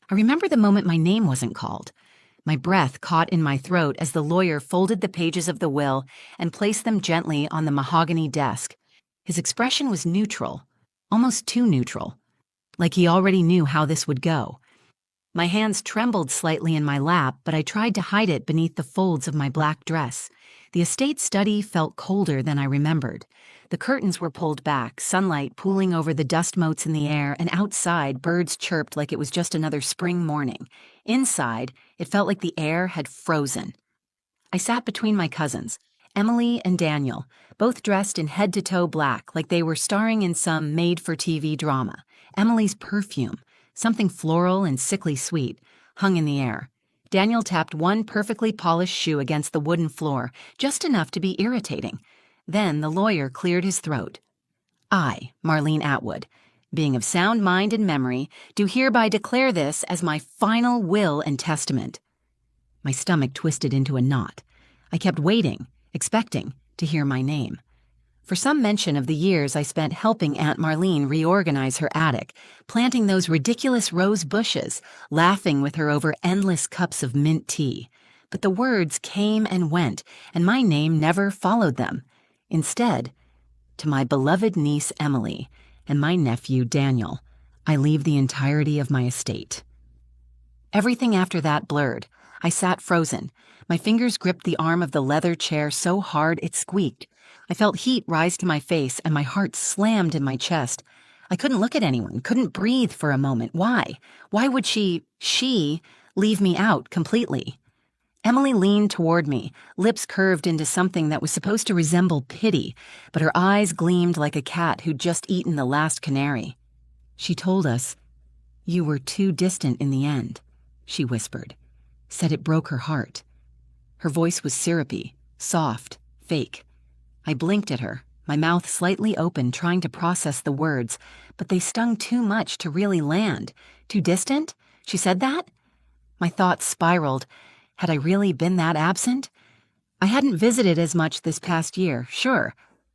I remember the moment my name wasn't called. My breath caught in my throat as the lawyer folded the pages of the will and placed them gently on the mahogany desk. His expression was neutral, almost too neutral, like he already knew how this would go. My hands trembled slightly in my lap, but I tried to hide it beneath the folds of my black dress. The estate study felt colder than I remembered. The curtains were pulled back, sunlight pooling over the dust motes in the air, and outside, birds chirped like it was just another spring morning. Inside, it felt like the air had frozen. I sat between my cousins, Emily and Daniel, both dressed in head-to-toe black like they were starring in some made-for-TV drama. Emily's perfume, something floral and sickly sweet, hung in the air. Daniel tapped one perfectly polished shoe against the wooden floor, just enough to be irritating. Then the lawyer cleared his throat. I, Marlene Atwood, being of sound mind and memory, do hereby declare this as my final will and testament. My stomach twisted into a knot. I kept waiting, expecting to hear my name. For some mention of the years I spent helping Aunt Marlene reorganize her attic, planting those ridiculous rose bushes, laughing with her over endless cups of mint tea. But the words came and went, and my name never followed them. Instead, to my beloved niece Emily and my nephew Daniel, I leave the entirety of my estate. Everything after that blurred. I sat frozen. My fingers gripped the arm of the leather chair so hard it squeaked. I felt heat rise to my face and my heart slammed in my chest. I couldn't look at anyone, couldn't breathe for a moment. Why? Why would she leave me out completely? Emily leaned toward me, lips curved into something that was supposed to resemble pity, but her eyes gleamed like a cat who'd just eaten the last canary. She told us, "You were too distant in the end," she whispered, said it broke her heart. Her voice was syrupy, soft, fake. I blinked at her, my mouth slightly open, trying to process the words, but they stung too much to really land. Too distant? She said that? My thoughts spiraled. Had I really been that absent? I hadn't visited as much this past year, sure,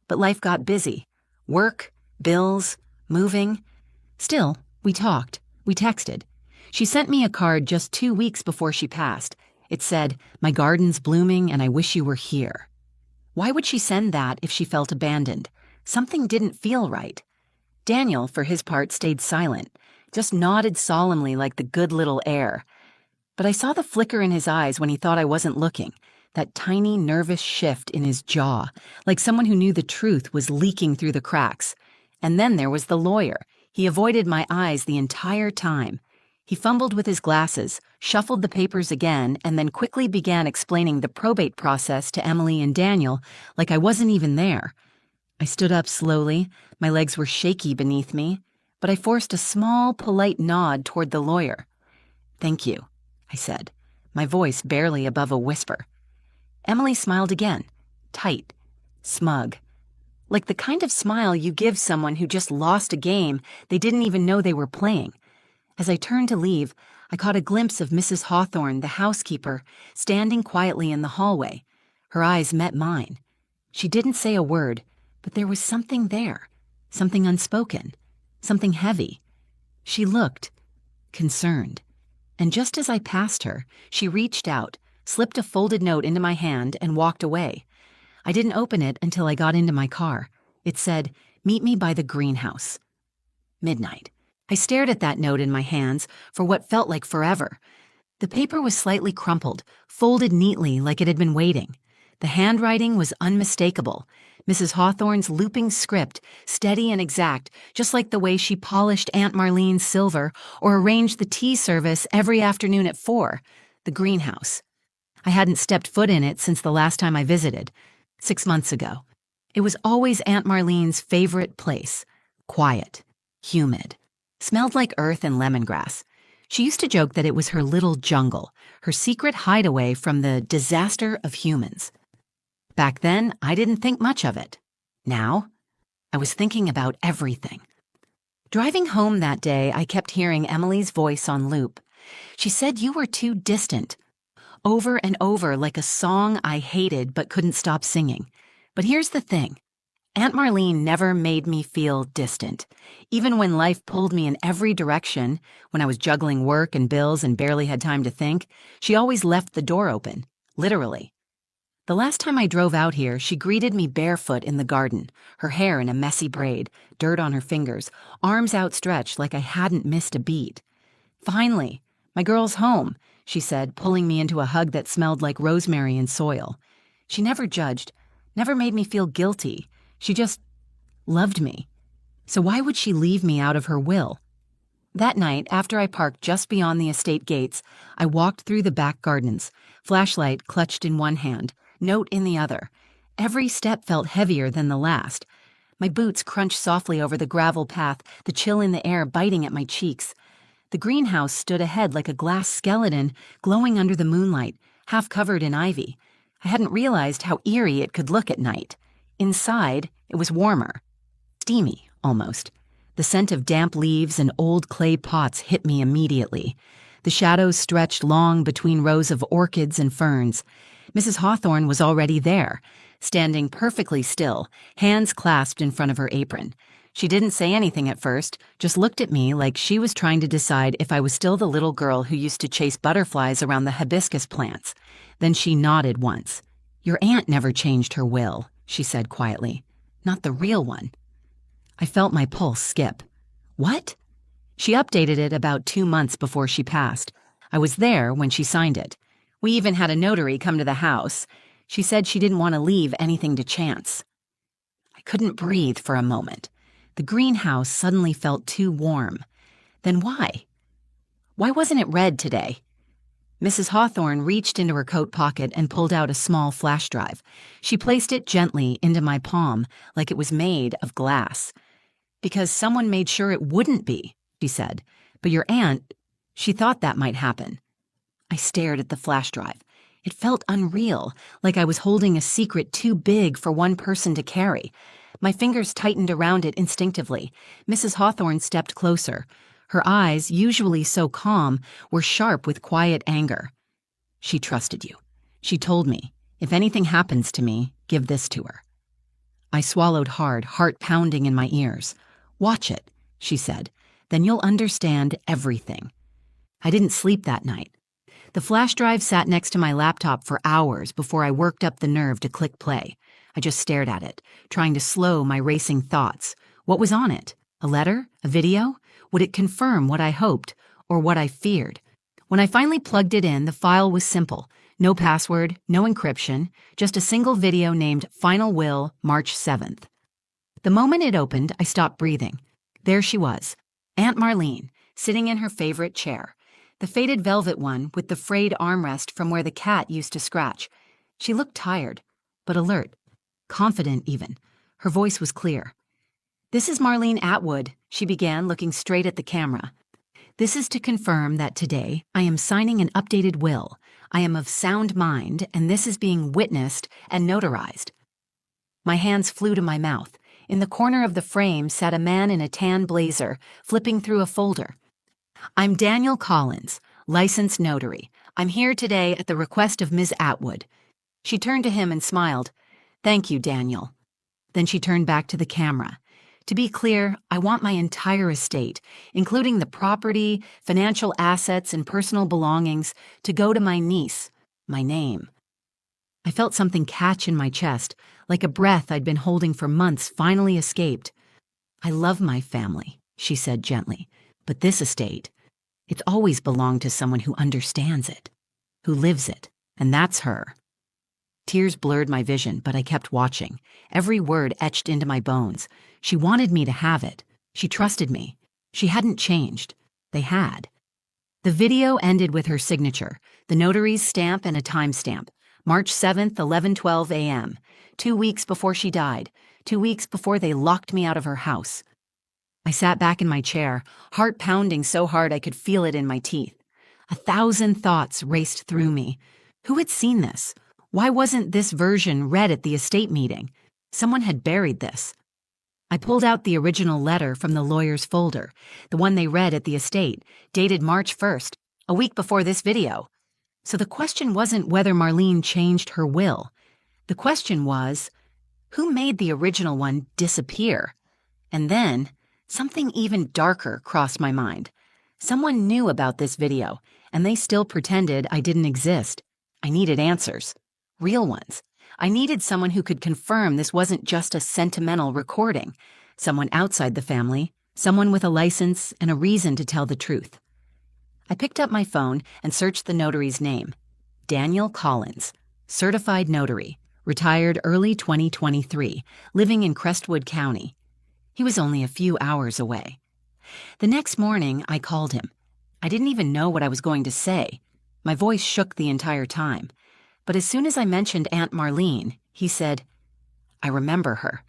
but life got busy. Work, bills, moving. Still, we talked, we texted. She sent me a card just 2 weeks before she passed. It said, "My garden's blooming and I wish you were here." Why would she send that if she felt abandoned? Something didn't feel right. Daniel, for his part, stayed silent, just nodded solemnly like the good little heir. But I saw the flicker in his eyes when he thought I wasn't looking, that tiny nervous shift in his jaw, like someone who knew the truth was leaking through the cracks. And then there was the lawyer. He avoided my eyes the entire time. He fumbled with his glasses, shuffled the papers again, and then quickly began explaining the probate process to Emily and Daniel like I wasn't even there. I stood up slowly, my legs were shaky beneath me, but I forced a small, polite nod toward the lawyer. "Thank you," I said, my voice barely above a whisper. Emily smiled again, tight, smug, like the kind of smile you give someone who just lost a game they didn't even know they were playing. As I turned to leave, I caught a glimpse of Mrs. Hawthorne, the housekeeper, standing quietly in the hallway. Her eyes met mine. She didn't say a word, but there was something there, something unspoken, something heavy. She looked concerned, and just as I passed her, she reached out, slipped a folded note into my hand, and walked away. I didn't open it until I got into my car. It said, "Meet me by the greenhouse." Midnight. I stared at that note in my hands for what felt like forever. The paper was slightly crumpled, folded neatly like it had been waiting. The handwriting was unmistakable. Mrs. Hawthorne's looping script, steady and exact, just like the way she polished Aunt Marlene's silver or arranged the tea service every afternoon at 4, the greenhouse. I hadn't stepped foot in it since the last time I visited, 6 months ago. It was always Aunt Marlene's favorite place, quiet, humid. Smelled like earth and lemongrass. She used to joke that it was her little jungle, her secret hideaway from the disaster of humans. Back then, I didn't think much of it. Now, I was thinking about everything. Driving home that day, I kept hearing Emily's voice on loop. She said you were too distant, over and over like a song I hated but couldn't stop singing. But here's the thing. Aunt Marlene never made me feel distant. Even when life pulled me in every direction, when I was juggling work and bills and barely had time to think, she always left the door open, literally. The last time I drove out here, she greeted me barefoot in the garden, her hair in a messy braid, dirt on her fingers, arms outstretched like I hadn't missed a beat. "Finally, my girl's home," she said, pulling me into a hug that smelled like rosemary and soil. She never judged, never made me feel guilty. She just loved me. So why would she leave me out of her will? That night, after I parked just beyond the estate gates, I walked through the back gardens, flashlight clutched in one hand, note in the other. Every step felt heavier than the last. My boots crunched softly over the gravel path, the chill in the air biting at my cheeks. The greenhouse stood ahead like a glass skeleton, glowing under the moonlight, half covered in ivy. I hadn't realized how eerie it could look at night. Inside, it was warmer. Steamy, almost. The scent of damp leaves and old clay pots hit me immediately. The shadows stretched long between rows of orchids and ferns. Mrs. Hawthorne was already there, standing perfectly still, hands clasped in front of her apron. She didn't say anything at first, just looked at me like she was trying to decide if I was still the little girl who used to chase butterflies around the hibiscus plants. Then she nodded once. "Your aunt never changed her will," she said quietly. "Not the real one." I felt my pulse skip. "What?" "She updated it about 2 months before she passed. I was there when she signed it. We even had a notary come to the house. She said she didn't want to leave anything to chance." I couldn't breathe for a moment. The greenhouse suddenly felt too warm. Then why? Why wasn't it red today? Mrs. Hawthorne reached into her coat pocket and pulled out a small flash drive. She placed it gently into my palm, like it was made of glass. "Because someone made sure it wouldn't be," she said. "But your aunt, she thought that might happen." I stared at the flash drive. It felt unreal, like I was holding a secret too big for one person to carry. My fingers tightened around it instinctively. Mrs. Hawthorne stepped closer. Her eyes, usually so calm, were sharp with quiet anger. "She trusted you. She told me, if anything happens to me, give this to her." I swallowed hard, heart pounding in my ears. "Watch it," she said. "Then you'll understand everything." I didn't sleep that night. The flash drive sat next to my laptop for hours before I worked up the nerve to click play. I just stared at it, trying to slow my racing thoughts. What was on it? A letter? A video? Would it confirm what I hoped, or what I feared? When I finally plugged it in, the file was simple. No password, no encryption, just a single video named Final Will, March 7th. The moment it opened, I stopped breathing. There she was, Aunt Marlene, sitting in her favorite chair. The faded velvet one with the frayed armrest from where the cat used to scratch. She looked tired, but alert. Confident even. Her voice was clear. "This is Marlene Atwood," she began, looking straight at the camera. "This is to confirm that today I am signing an updated will. I am of sound mind, and this is being witnessed and notarized." My hands flew to my mouth. In the corner of the frame sat a man in a tan blazer, flipping through a folder. "I'm Daniel Collins, licensed notary. I'm here today at the request of Ms. Atwood." She turned to him and smiled. "Thank you, Daniel." Then she turned back to the camera. "To be clear, I want my entire estate, including the property, financial assets, and personal belongings, to go to my niece, my name." I felt something catch in my chest, like a breath I'd been holding for months finally escaped. "I love my family," she said gently, "but this estate, it's always belonged to someone who understands it, who lives it, and that's her." Tears blurred my vision, but I kept watching. Every word etched into my bones. She wanted me to have it. She trusted me. She hadn't changed. They had. The video ended with her signature, the notary's stamp and a timestamp. March 7th, 11:12 a.m. 2 weeks before she died. 2 weeks before they locked me out of her house. I sat back in my chair, heart pounding so hard I could feel it in my teeth. 1,000 thoughts raced through me. Who had seen this? Why wasn't this version read at the estate meeting? Someone had buried this. I pulled out the original letter from the lawyer's folder, the one they read at the estate, dated March 1st, a week before this video. So the question wasn't whether Marlene changed her will. The question was, Who made the original one disappear? And then, something even darker crossed my mind. Someone knew about this video, and they still pretended I didn't exist. I needed answers. Real ones. I needed someone who could confirm this wasn't just a sentimental recording. Someone outside the family, someone with a license and a reason to tell the truth. I picked up my phone and searched the notary's name. Daniel Collins, certified notary, retired early 2023, living in Crestwood County. He was only a few hours away. The next morning, I called him. I didn't even know what I was going to say. My voice shook the entire time. But as soon as I mentioned Aunt Marlene, he said, "I remember her.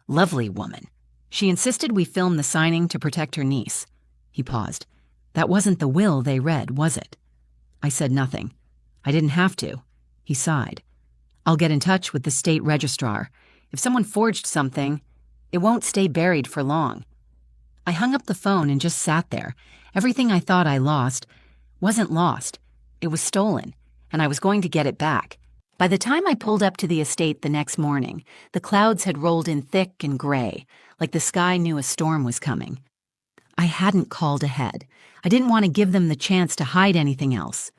Lovely woman. She insisted we film the signing to protect her niece." He paused. "That wasn't the will they read, was it?" I said nothing. I didn't have to. He sighed. "I'll get in touch with the state registrar. If someone forged something, it won't stay buried for long." I hung up the phone and just sat there. Everything I thought I lost wasn't lost. It was stolen, and I was going to get it back. By the time I pulled up to the estate the next morning, the clouds had rolled in thick and gray, like the sky knew a storm was coming. I hadn't called ahead. I didn't want to give them the chance to hide anything else.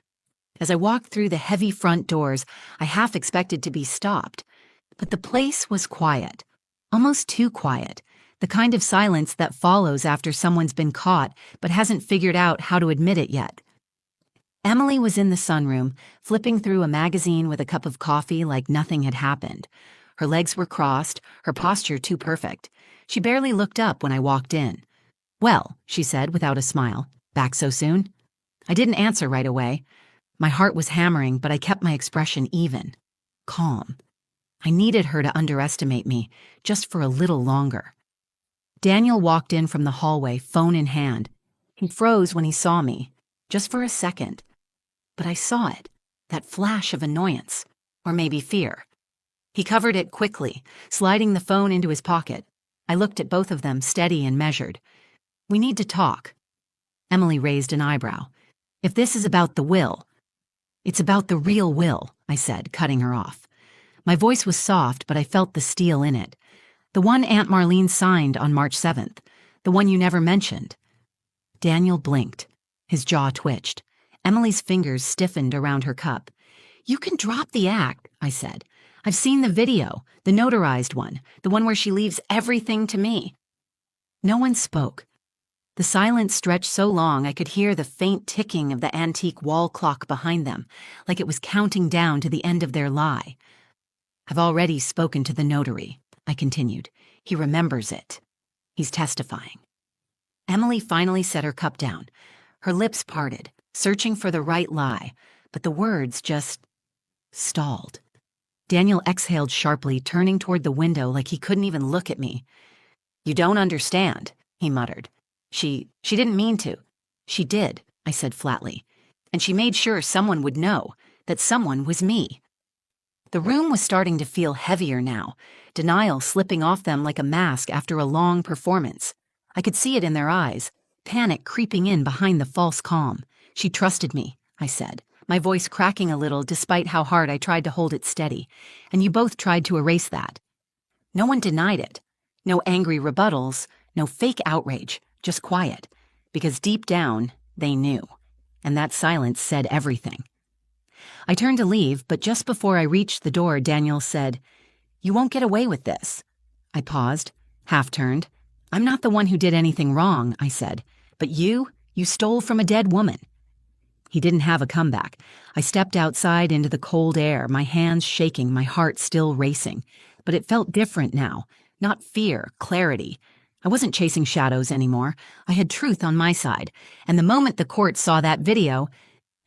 As I walked through the heavy front doors, I half expected to be stopped. But the place was quiet. Almost too quiet. The kind of silence that follows after someone's been caught but hasn't figured out how to admit it yet. Emily was in the sunroom, flipping through a magazine with a cup of coffee like nothing had happened. Her legs were crossed, her posture too perfect. She barely looked up when I walked in. "Well," she said without a smile, "back so soon?" I didn't answer right away. My heart was hammering, but I kept my expression even. Calm. I needed her to underestimate me, just for a little longer. Daniel walked in from the hallway, phone in hand. He froze when he saw me, just for a second. But I saw it, that flash of annoyance, or maybe fear. He covered it quickly, sliding the phone into his pocket. I looked at both of them, steady and measured. "We need to talk." Emily raised an eyebrow. "If this is about the will..." "It's about the real will," I said, cutting her off. My voice was soft, but I felt the steel in it. "The one Aunt Marlene signed on March 7th. The one you never mentioned." Daniel blinked. His jaw twitched. Emily's fingers stiffened around her cup. "You can drop the act," I said. "I've seen the video, the notarized one, the one where she leaves everything to me." No one spoke. The silence stretched so long I could hear the faint ticking of the antique wall clock behind them, like it was counting down to the end of their lie. "I've already spoken to the notary," I continued. "He remembers it. He's testifying." Emily finally set her cup down. Her lips parted, searching for the right lie, but the words just stalled. Daniel exhaled sharply, turning toward the window like he couldn't even look at me. "You don't understand," he muttered. She didn't mean to." "She did," I said flatly. "And she made sure someone would know, that someone was me." The room was starting to feel heavier now, denial slipping off them like a mask after a long performance. I could see it in their eyes, panic creeping in behind the false calm. "She trusted me," I said, my voice cracking a little despite how hard I tried to hold it steady, "and you both tried to erase that." No one denied it. No angry rebuttals, no fake outrage, just quiet, because deep down, they knew, and that silence said everything. I turned to leave, but just before I reached the door, Daniel said, "You won't get away with this." I paused, half-turned. "I'm not the one who did anything wrong," I said, "but you stole from a dead woman." He didn't have a comeback. I stepped outside into the cold air, my hands shaking, my heart still racing. But it felt different now, not fear, clarity. I wasn't chasing shadows anymore. I had truth on my side, and the moment the court saw that video,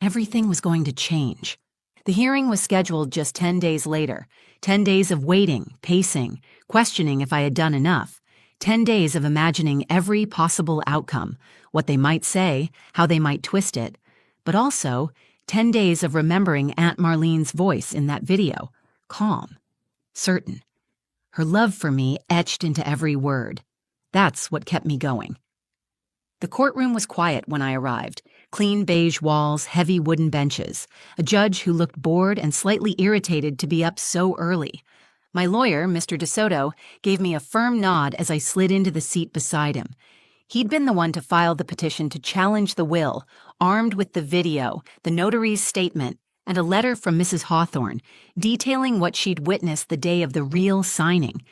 everything was going to change. The hearing was scheduled just 10 days later. 10 days of waiting, pacing, questioning if I had done enough. 10 days of imagining every possible outcome, what they might say, how they might twist it, but also 10 days of remembering Aunt Marlene's voice in that video, calm, certain. Her love for me etched into every word. That's what kept me going. The courtroom was quiet when I arrived. Clean beige walls, heavy wooden benches. A judge who looked bored and slightly irritated to be up so early. My lawyer, Mr. DeSoto, gave me a firm nod as I slid into the seat beside him. He'd been the one to file the petition to challenge the will, armed with the video, the notary's statement, and a letter from Mrs. Hawthorne, detailing what she'd witnessed the day of the real signing.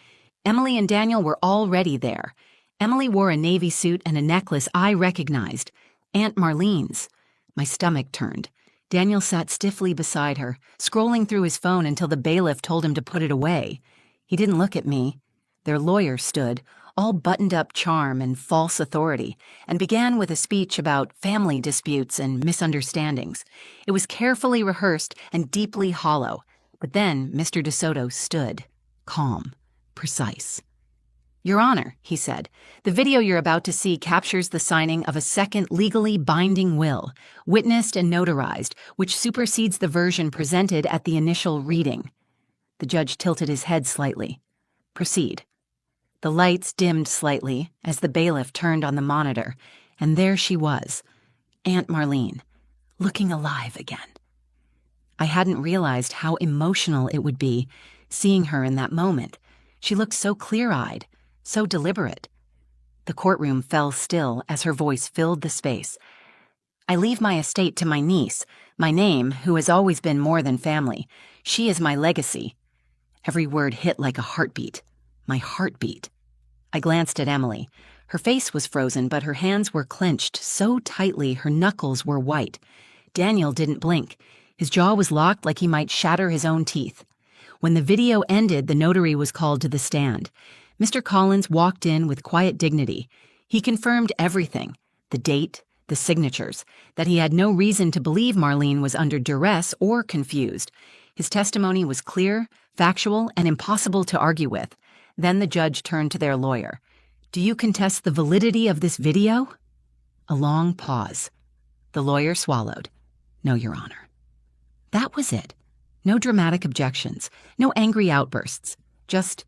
Emily and Daniel were already there. Emily wore a navy suit and a necklace I recognized, Aunt Marlene's. My stomach turned. Daniel sat stiffly beside her, scrolling through his phone until the bailiff told him to put it away. He didn't look at me. Their lawyer stood, all buttoned-up charm and false authority, and began with a speech about family disputes and misunderstandings. It was carefully rehearsed and deeply hollow. But then Mr. DeSoto stood, calm, precise. "Your Honor," he said, "the video you're about to see captures the signing of a second legally binding will, witnessed and notarized, which supersedes the version presented at the initial reading." The judge tilted his head slightly. "Proceed." The lights dimmed slightly as the bailiff turned on the monitor, and there she was, Aunt Marlene, looking alive again. I hadn't realized how emotional it would be, seeing her in that moment. She looked so clear-eyed, so deliberate. The courtroom fell still as her voice filled the space. "I leave my estate to my niece, my name, who has always been more than family. She is my legacy." Every word hit like a heartbeat. My heartbeat. I glanced at Emily. Her face was frozen, but her hands were clenched so tightly her knuckles were white. Daniel didn't blink. His jaw was locked like he might shatter his own teeth. When the video ended, the notary was called to the stand. Mr. Collins walked in with quiet dignity. He confirmed everything, the date, the signatures, that he had no reason to believe Marlene was under duress or confused. His testimony was clear, factual, and impossible to argue with. Then the judge turned to their lawyer. "Do you contest the validity of this video?" A long pause. The lawyer swallowed. "No, Your Honor." That was it. No dramatic objections, no angry outbursts, just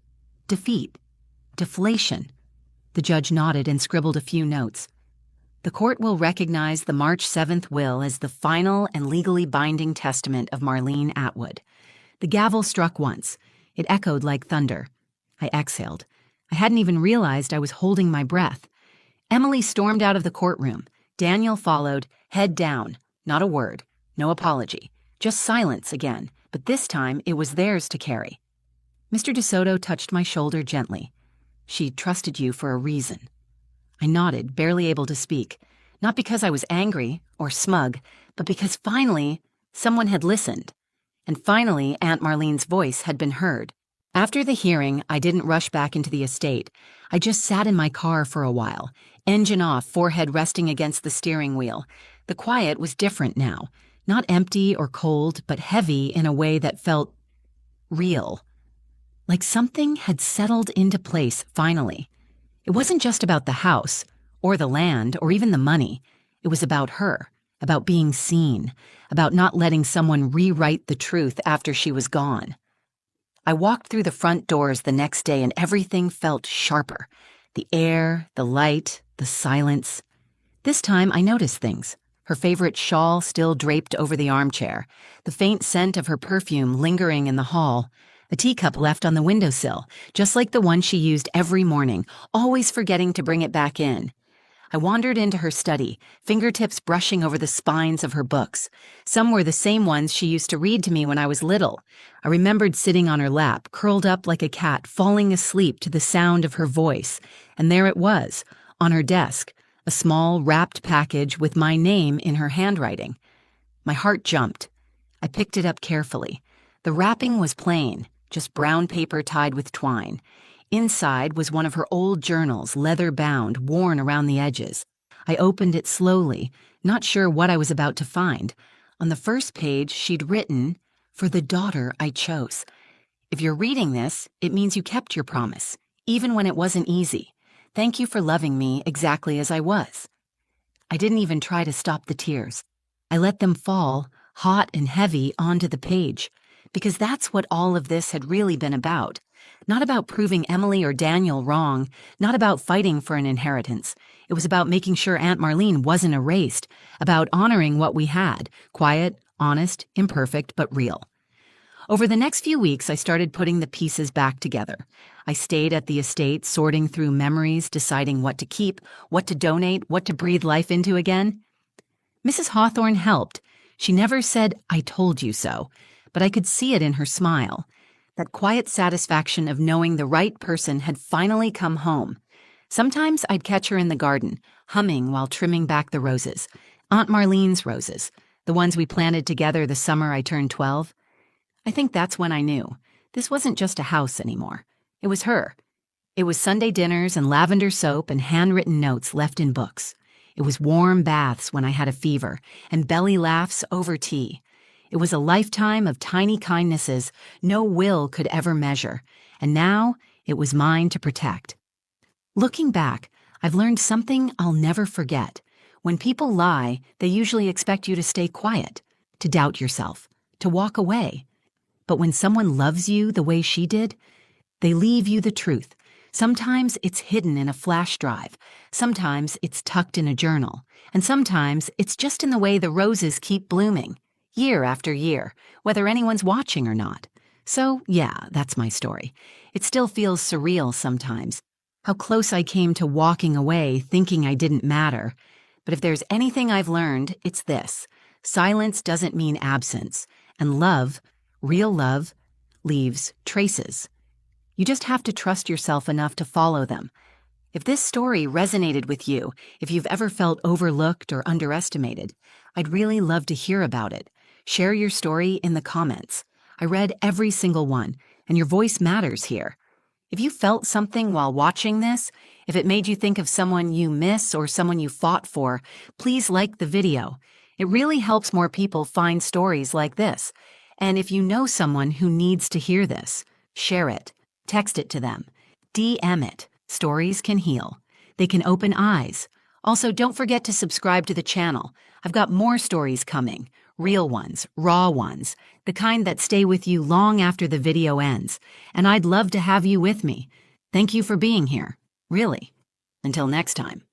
defeat, deflation. The judge nodded and scribbled a few notes. "The court will recognize the March 7th will as the final and legally binding testament of Marlene Atwood." The gavel struck once. It echoed like thunder. I exhaled. I hadn't even realized I was holding my breath. Emily stormed out of the courtroom. Daniel followed, head down. Not a word. No apology. Just silence again. But this time it was theirs to carry. Mr. DeSoto touched my shoulder gently. "She trusted you for a reason." I nodded, barely able to speak. Not because I was angry or smug, but because finally someone had listened. And finally Aunt Marlene's voice had been heard. After the hearing, I didn't rush back into the estate. I just sat in my car for a while, engine off, forehead resting against the steering wheel. The quiet was different now. Not empty or cold, but heavy in a way that felt real. Like something had settled into place finally. It wasn't just about the house, or the land, or even the money. It was about her, about being seen, about not letting someone rewrite the truth after she was gone. I walked through the front doors the next day and everything felt sharper. The air, the light, the silence. This time I noticed things. Her favorite shawl still draped over the armchair, the faint scent of her perfume lingering in the hall, a teacup left on the windowsill, just like the one she used every morning, always forgetting to bring it back in. I wandered into her study, fingertips brushing over the spines of her books. Some were the same ones she used to read to me when I was little. I remembered sitting on her lap, curled up like a cat, falling asleep to the sound of her voice. And there it was, on her desk, a small wrapped package with my name in her handwriting. My heart jumped. I picked it up carefully. The wrapping was plain, just brown paper tied with twine. Inside was one of her old journals, leather-bound, worn around the edges. I opened it slowly, not sure what I was about to find. On the first page, she'd written, "For the daughter I chose. If you're reading this, it means you kept your promise, even when it wasn't easy. Thank you for loving me exactly as I was." I didn't even try to stop the tears. I let them fall, hot and heavy, onto the page, because that's what all of this had really been about. Not about proving Emily or Daniel wrong, not about fighting for an inheritance. It was about making sure Aunt Marlene wasn't erased, about honoring what we had, quiet, honest, imperfect, but real. Over the next few weeks, I started putting the pieces back together. I stayed at the estate, sorting through memories, deciding what to keep, what to donate, what to breathe life into again. Mrs. Hawthorne helped. She never said, "I told you so," but I could see it in her smile. That quiet satisfaction of knowing the right person had finally come home. Sometimes I'd catch her in the garden, humming while trimming back the roses. Aunt Marlene's roses, the ones we planted together the summer I turned 12. I think that's when I knew. This wasn't just a house anymore. It was her. It was Sunday dinners and lavender soap and handwritten notes left in books. It was warm baths when I had a fever and belly laughs over tea. It was a lifetime of tiny kindnesses no will could ever measure, and now it was mine to protect. Looking back, I've learned something I'll never forget. When people lie, they usually expect you to stay quiet, to doubt yourself, to walk away. But when someone loves you the way she did, they leave you the truth. Sometimes it's hidden in a flash drive, sometimes it's tucked in a journal, and sometimes it's just in the way the roses keep blooming, year after year, whether anyone's watching or not. So, yeah, that's my story. It still feels surreal sometimes, how close I came to walking away thinking I didn't matter. But if there's anything I've learned, it's this. Silence doesn't mean absence, and love, real love, leaves traces. You just have to trust yourself enough to follow them. If this story resonated with you, if you've ever felt overlooked or underestimated, I'd really love to hear about it. Share your story in the comments. I read every single one, and your voice matters here. If you felt something while watching this, if it made you think of someone you miss or someone you fought for, please like the video. It really helps more people find stories like this. And if you know someone who needs to hear this, share it. Text it to them. DM it. Stories can heal. They can open eyes. Also, don't forget to subscribe to the channel. I've got more stories coming. Real ones, raw ones, the kind that stay with you long after the video ends. And I'd love to have you with me. Thank you for being here. Really. Until next time.